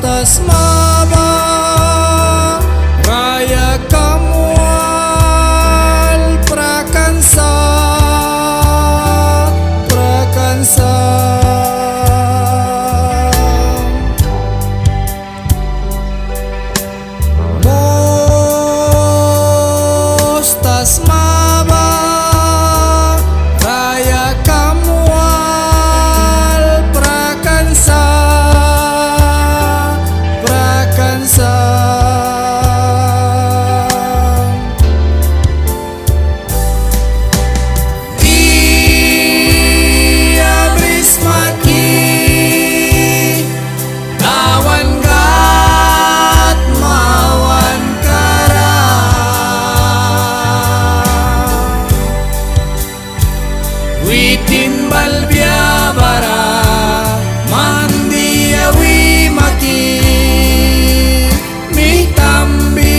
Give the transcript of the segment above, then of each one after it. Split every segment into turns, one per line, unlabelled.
tasmaba raya kamual prakansa mos tasmaba raya kamual prakansa Witin balbiabara mandiawi maki mitambi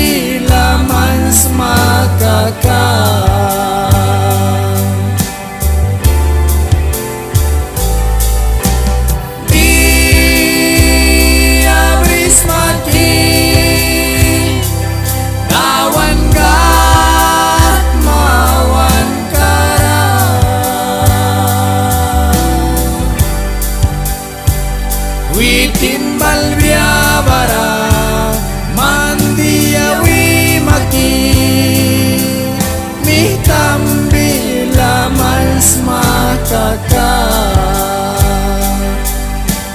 laman smakaka Witin balbiabara mandiawi maki mitambi laman smakaka.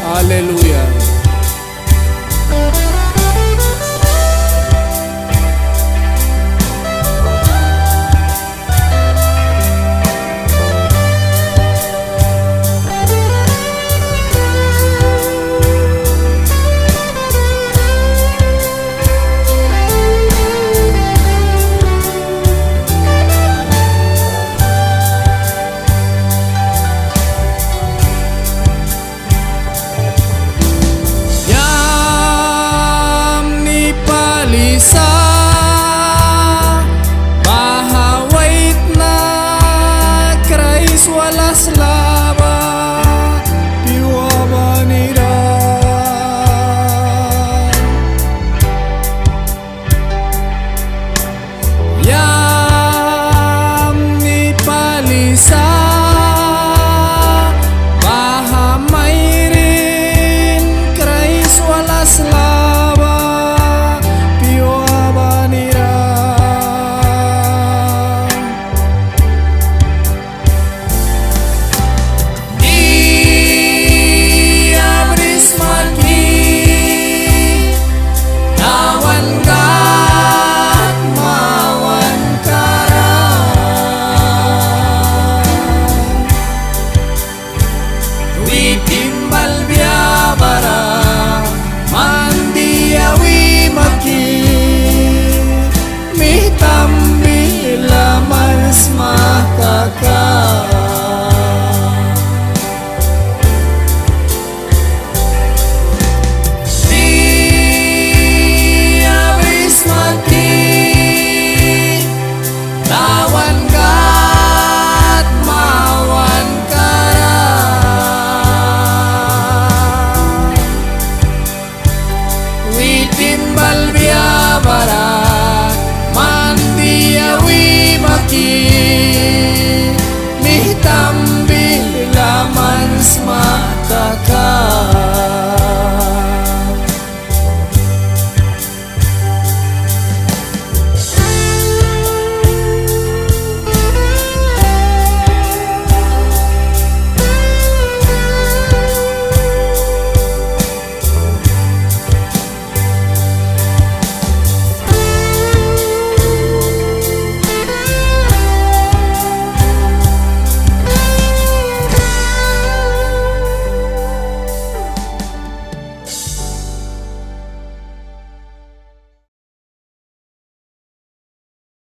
Haleluya. Lisa bahawait na krais walas laba piwa banira yam ni palisa bahamairin krais walas laba Witin balbiabara mandiawi maki mitambi laman smakaka. Witin balbiabara mandiawi maki mitambi laman smakaka.